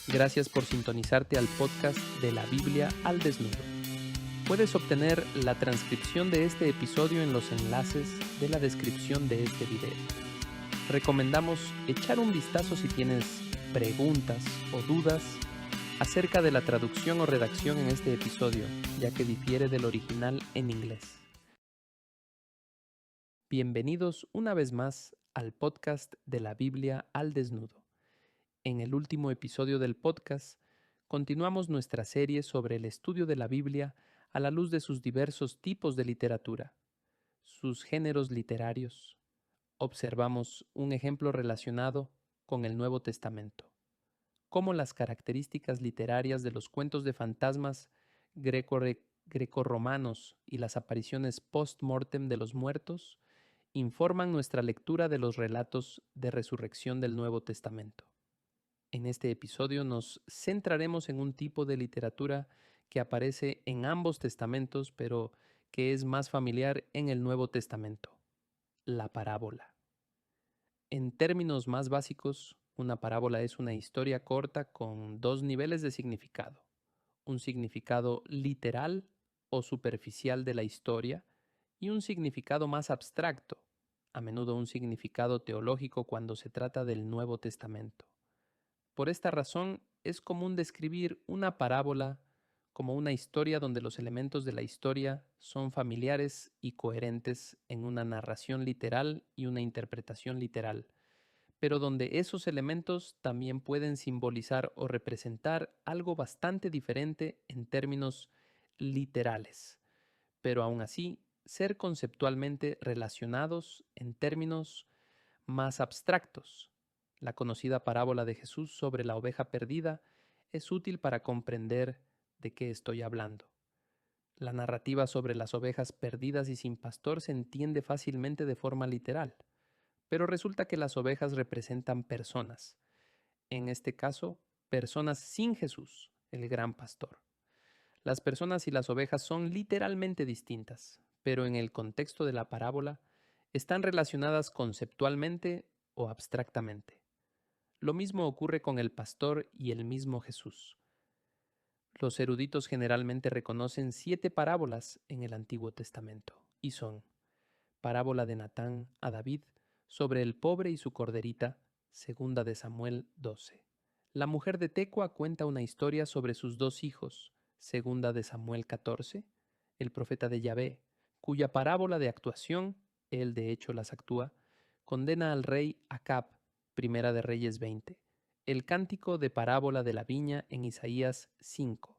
Gracias por sintonizarte al podcast de la Biblia al desnudo. Puedes obtener la transcripción de este episodio en los enlaces de la descripción de este video. Recomendamos echar un vistazo si tienes preguntas o dudas acerca de la traducción o redacción en este episodio, ya que difiere del original en inglés. Bienvenidos una vez más al podcast de la Biblia al desnudo. En el último episodio del podcast, continuamos nuestra serie sobre el estudio de la Biblia a la luz de sus diversos tipos de literatura, sus géneros literarios. Observamos un ejemplo relacionado con el Nuevo Testamento, cómo las características literarias de los cuentos de fantasmas grecorromanos y las apariciones post-mortem de los muertos informan nuestra lectura de los relatos de resurrección del Nuevo Testamento. En este episodio nos centraremos en un tipo de literatura que aparece en ambos testamentos, pero que es más familiar en el Nuevo Testamento, la parábola. En términos más básicos, una parábola es una historia corta con dos niveles de significado: un significado literal o superficial de la historia y un significado más abstracto, a menudo un significado teológico cuando se trata del Nuevo Testamento. Por esta razón, es común describir una parábola como una historia donde los elementos de la historia son familiares y coherentes en una narración literal y una interpretación literal, pero donde esos elementos también pueden simbolizar o representar algo bastante diferente en términos literales, pero aún así ser conceptualmente relacionados en términos más abstractos. La conocida parábola de Jesús sobre la oveja perdida es útil para comprender de qué estoy hablando. La narrativa sobre las ovejas perdidas y sin pastor se entiende fácilmente de forma literal, pero resulta que las ovejas representan personas, en este caso, personas sin Jesús, el gran pastor. Las personas y las ovejas son literalmente distintas, pero en el contexto de la parábola están relacionadas conceptualmente o abstractamente. Lo mismo ocurre con el pastor y el mismo Jesús. Los eruditos generalmente reconocen 7 parábolas en el Antiguo Testamento, y son: parábola de Natán a David sobre el pobre y su corderita, segunda de Samuel 12. La mujer de Tecua cuenta una historia sobre sus 2 hijos, segunda de Samuel 14. El profeta de Yahvé, cuya parábola de actuación, él de hecho las actúa, condena al rey Acab, primera de Reyes 20. El cántico de parábola de la viña en Isaías 5.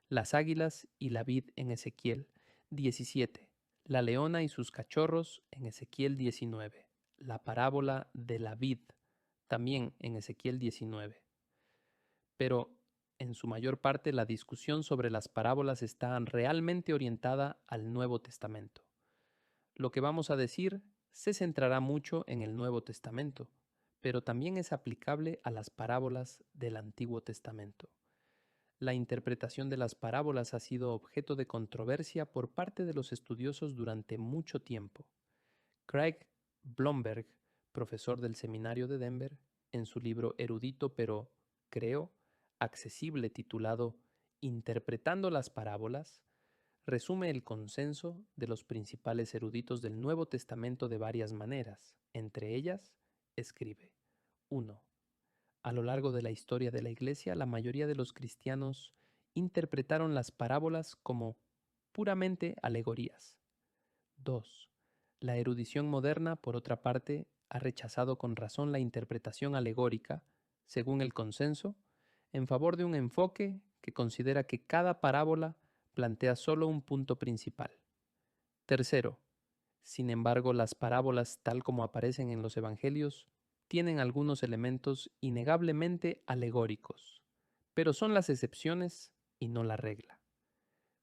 Las águilas y la vid en Ezequiel 17. La leona y sus cachorros en Ezequiel 19. La parábola de la vid también en Ezequiel 19. Pero en su mayor parte la discusión sobre las parábolas está realmente orientada al Nuevo Testamento. Lo que vamos a decir se centrará mucho en el Nuevo Testamento, pero también es aplicable a las parábolas del Antiguo Testamento. La interpretación de las parábolas ha sido objeto de controversia por parte de los estudiosos durante mucho tiempo. Craig Blomberg, profesor del Seminario de Denver, en su libro erudito pero, creo, accesible titulado Interpretando las parábolas, resume el consenso de los principales eruditos del Nuevo Testamento de varias maneras. Entre ellas, escribe: 1. A lo largo de la historia de la Iglesia, la mayoría de los cristianos interpretaron las parábolas como puramente alegorías. 2. La erudición moderna, por otra parte, ha rechazado con razón la interpretación alegórica, según el consenso, en favor de un enfoque que considera que cada parábola plantea solo un punto principal. Tercero, sin embargo, las parábolas, tal como aparecen en los Evangelios, tienen algunos elementos innegablemente alegóricos, pero son las excepciones y no la regla.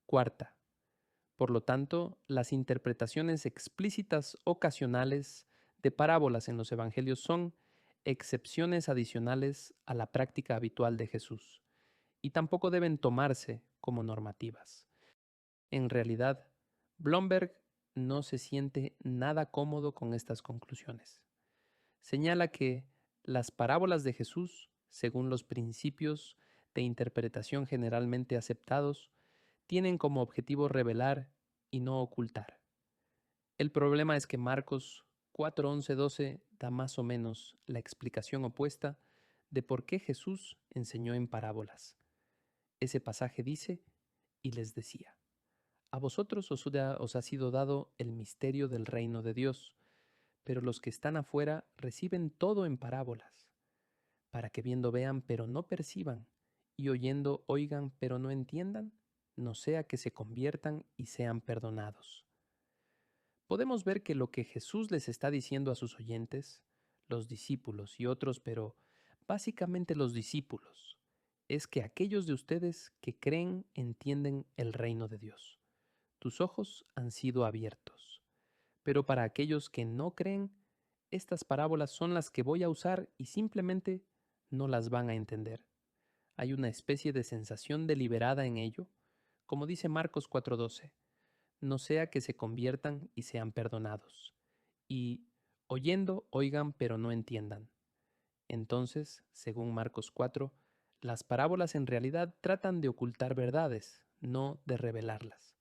Cuarta, por lo tanto, las interpretaciones explícitas ocasionales de parábolas en los Evangelios son excepciones adicionales a la práctica habitual de Jesús, y tampoco deben tomarse como normativas. En realidad, Blomberg no se siente nada cómodo con estas conclusiones. Señala que las parábolas de Jesús, según los principios de interpretación generalmente aceptados tienen como objetivo revelar y no ocultar. El problema es que Marcos 4, 11, 12 da más o menos la explicación opuesta de por qué Jesús enseñó en parábolas. Ese pasaje dice, y les decía, a vosotros os ha sido dado el misterio del reino de Dios, pero los que están afuera reciben todo en parábolas, para que viendo vean pero no perciban, y oyendo oigan pero no entiendan, no sea que se conviertan y sean perdonados. Podemos ver que lo que Jesús les está diciendo a sus oyentes, los discípulos y otros, pero básicamente los discípulos, es que aquellos de ustedes que creen entienden el reino de Dios. Tus ojos han sido abiertos. Pero para aquellos que no creen, estas parábolas son las que voy a usar y simplemente no las van a entender. Hay una especie de sensación deliberada en ello, como dice Marcos 4:12, no sea que se conviertan y sean perdonados. Y oyendo, oigan, pero no entiendan. Entonces, según Marcos 4, las parábolas en realidad tratan de ocultar verdades, no de revelarlas.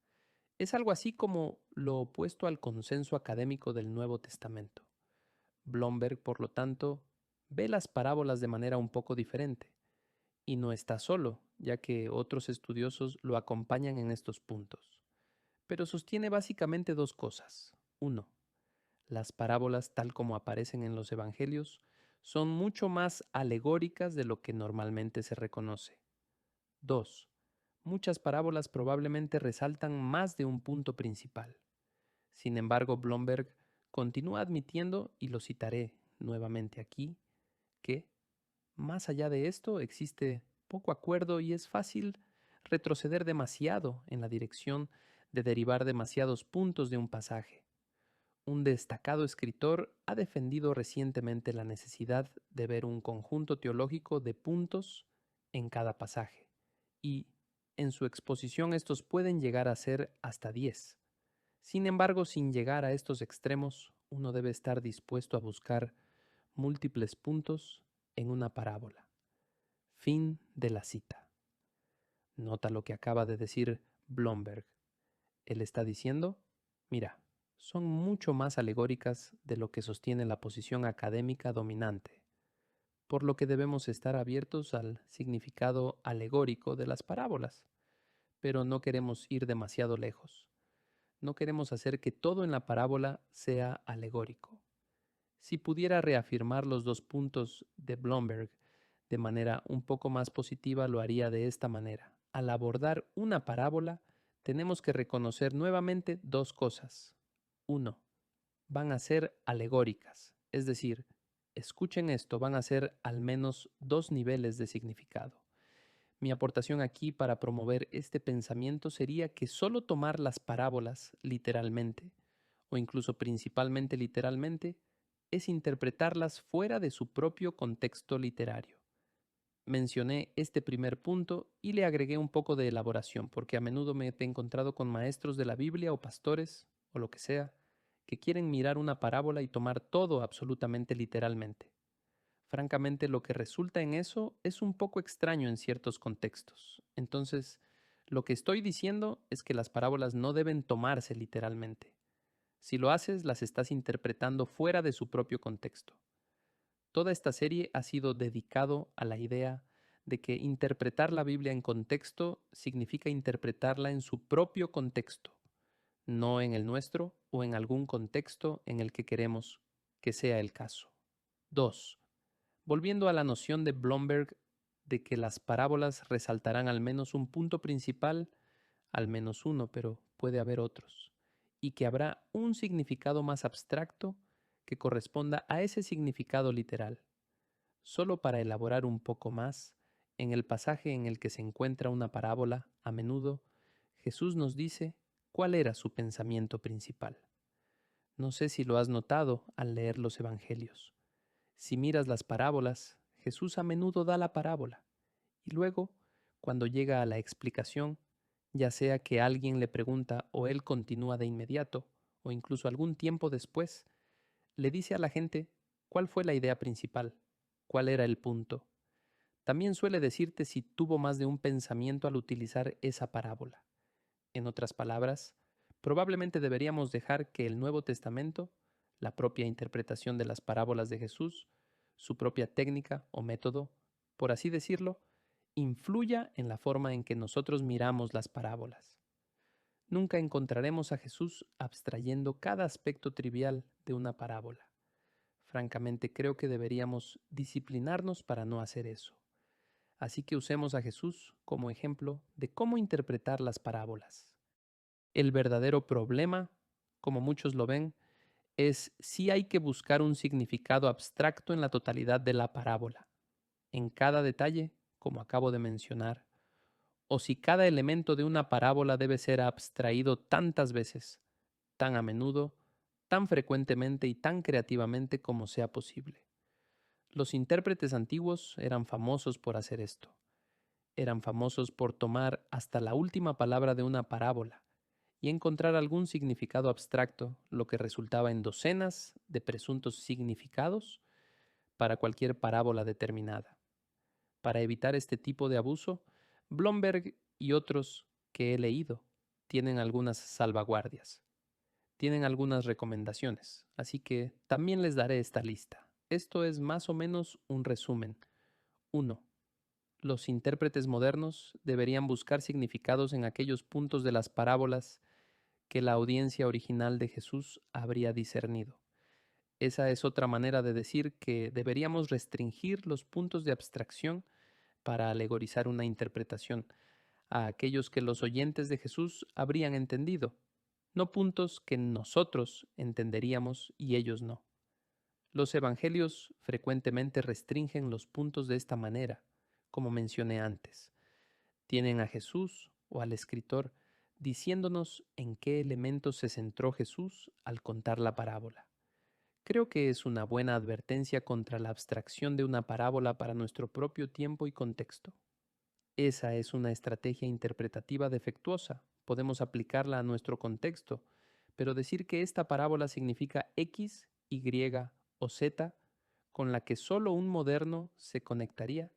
Es algo así como lo opuesto al consenso académico del Nuevo Testamento. Blomberg, por lo tanto, ve las parábolas de manera un poco diferente. Y no está solo, ya que otros estudiosos lo acompañan en estos puntos. Pero sostiene básicamente dos cosas. Uno, las parábolas tal como aparecen en los Evangelios son mucho más alegóricas de lo que normalmente se reconoce. 2. Muchas parábolas probablemente resaltan más de un punto principal. Sin embargo, Blomberg continúa admitiendo, y lo citaré nuevamente aquí, que, más allá de esto, existe poco acuerdo y es fácil retroceder demasiado en la dirección de derivar demasiados puntos de un pasaje. Un destacado escritor ha defendido recientemente la necesidad de ver un conjunto teológico de puntos en cada pasaje, y en su exposición estos pueden llegar a ser hasta 10. Sin embargo, sin llegar a estos extremos, uno debe estar dispuesto a buscar múltiples puntos en una parábola. Fin de la cita. Nota lo que acaba de decir Blomberg. Él está diciendo, mira, son mucho más alegóricas de lo que sostiene la posición académica dominante, por lo que debemos estar abiertos al significado alegórico de las parábolas, pero no queremos ir demasiado lejos. No queremos hacer que todo en la parábola sea alegórico. Si pudiera reafirmar los dos puntos de Blomberg de manera un poco más positiva, lo haría de esta manera. Al abordar una parábola, tenemos que reconocer nuevamente dos cosas. Uno, van a ser alegóricas, es decir, escuchen esto, van a ser al menos dos niveles de significado. Mi aportación aquí para promover este pensamiento sería que solo tomar las parábolas literalmente, o incluso principalmente literalmente, es interpretarlas fuera de su propio contexto literario. Mencioné este primer punto y le agregué un poco de elaboración, porque a menudo me he encontrado con maestros de la Biblia o pastores, o lo que sea, que quieren mirar una parábola y tomar todo absolutamente literalmente. Francamente, lo que resulta en eso es un poco extraño en ciertos contextos. Entonces, lo que estoy diciendo es que las parábolas no deben tomarse literalmente. Si lo haces, las estás interpretando fuera de su propio contexto. Toda esta serie ha sido dedicado a la idea de que interpretar la Biblia en contexto significa interpretarla en su propio contexto, no en el nuestro o en algún contexto en el que queremos que sea el caso. 2. Volviendo a la noción de Blomberg de que las parábolas resaltarán al menos un punto principal, al menos uno, pero puede haber otros, y que habrá un significado más abstracto que corresponda a ese significado literal. Solo para elaborar un poco más, en el pasaje en el que se encuentra una parábola, a menudo, Jesús nos dice cuál era su pensamiento principal. No sé si lo has notado al leer los Evangelios. Si miras las parábolas, Jesús a menudo da la parábola, y luego, cuando llega a la explicación, ya sea que alguien le pregunta o él continúa de inmediato, o incluso algún tiempo después, le dice a la gente cuál fue la idea principal, cuál era el punto. También suele decirte si tuvo más de un pensamiento al utilizar esa parábola. En otras palabras, probablemente deberíamos dejar que el Nuevo Testamento, la propia interpretación de las parábolas de Jesús, su propia técnica o método, por así decirlo, influya en la forma en que nosotros miramos las parábolas. Nunca encontraremos a Jesús abstrayendo cada aspecto trivial de una parábola. Francamente, creo que deberíamos disciplinarnos para no hacer eso. Así que usemos a Jesús como ejemplo de cómo interpretar las parábolas. El verdadero problema, como muchos lo ven, es si hay que buscar un significado abstracto en la totalidad de la parábola, en cada detalle, como acabo de mencionar, o si cada elemento de una parábola debe ser abstraído tantas veces, tan a menudo, tan frecuentemente y tan creativamente como sea posible. Los intérpretes antiguos eran famosos por hacer esto. Eran famosos por tomar hasta la última palabra de una parábola y encontrar algún significado abstracto, lo que resultaba en docenas de presuntos significados para cualquier parábola determinada. Para evitar este tipo de abuso, Blomberg y otros que he leído tienen algunas salvaguardias, tienen algunas recomendaciones, así que también les daré esta lista. Esto es más o menos un resumen. 1. Los intérpretes modernos deberían buscar significados en aquellos puntos de las parábolas que la audiencia original de Jesús habría discernido. Esa es otra manera de decir que deberíamos restringir los puntos de abstracción para alegorizar una interpretación a aquellos que los oyentes de Jesús habrían entendido, no puntos que nosotros entenderíamos y ellos no. Los evangelios frecuentemente restringen los puntos de esta manera, como mencioné antes. Tienen a Jesús o al escritor diciéndonos en qué elementos se centró Jesús al contar la parábola. Creo que es una buena advertencia contra la abstracción de una parábola para nuestro propio tiempo y contexto. Esa es una estrategia interpretativa defectuosa. Podemos aplicarla a nuestro contexto, pero decir que esta parábola significa X, Y o Z, con la que solo un moderno se conectaría,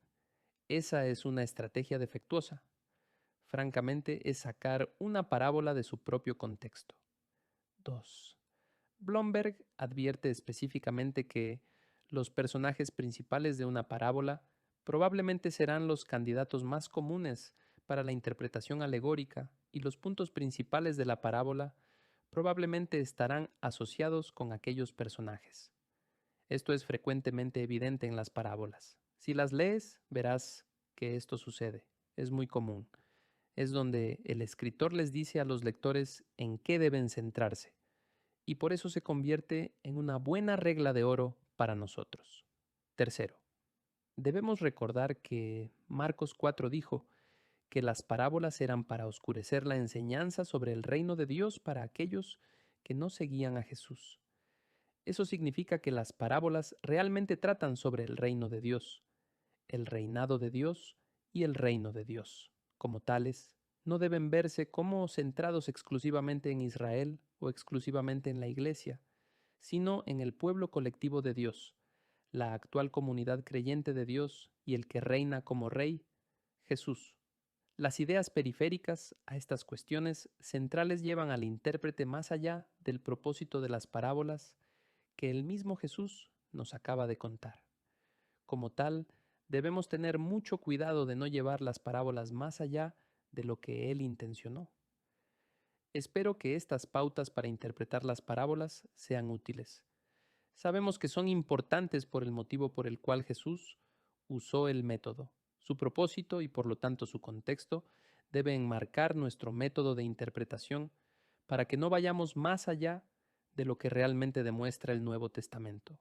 esa es una estrategia defectuosa. Francamente, es sacar una parábola de su propio contexto. 2. Blomberg advierte específicamente que los personajes principales de una parábola probablemente serán los candidatos más comunes para la interpretación alegórica y los puntos principales de la parábola probablemente estarán asociados con aquellos personajes. Esto es frecuentemente evidente en las parábolas. Si las lees, verás que esto sucede. Es muy común. Es donde el escritor les dice a los lectores en qué deben centrarse, y por eso se convierte en una buena regla de oro para nosotros. Tercero, debemos recordar que Marcos 4 dijo que las parábolas eran para oscurecer la enseñanza sobre el reino de Dios para aquellos que no seguían a Jesús. Eso significa que las parábolas realmente tratan sobre el reino de Dios, el reinado de Dios y el reino de Dios. Como tales, no deben verse como centrados exclusivamente en Israel o exclusivamente en la Iglesia, sino en el pueblo colectivo de Dios, la actual comunidad creyente de Dios y el que reina como Rey, Jesús. Las ideas periféricas a estas cuestiones centrales llevan al intérprete más allá del propósito de las parábolas que el mismo Jesús nos acaba de contar. Como tal, debemos tener mucho cuidado de no llevar las parábolas más allá de lo que Él intencionó. Espero que estas pautas para interpretar las parábolas sean útiles. Sabemos que son importantes por el motivo por el cual Jesús usó el método. Su propósito y por lo tanto su contexto deben marcar nuestro método de interpretación para que no vayamos más allá de lo que realmente demuestra el Nuevo Testamento.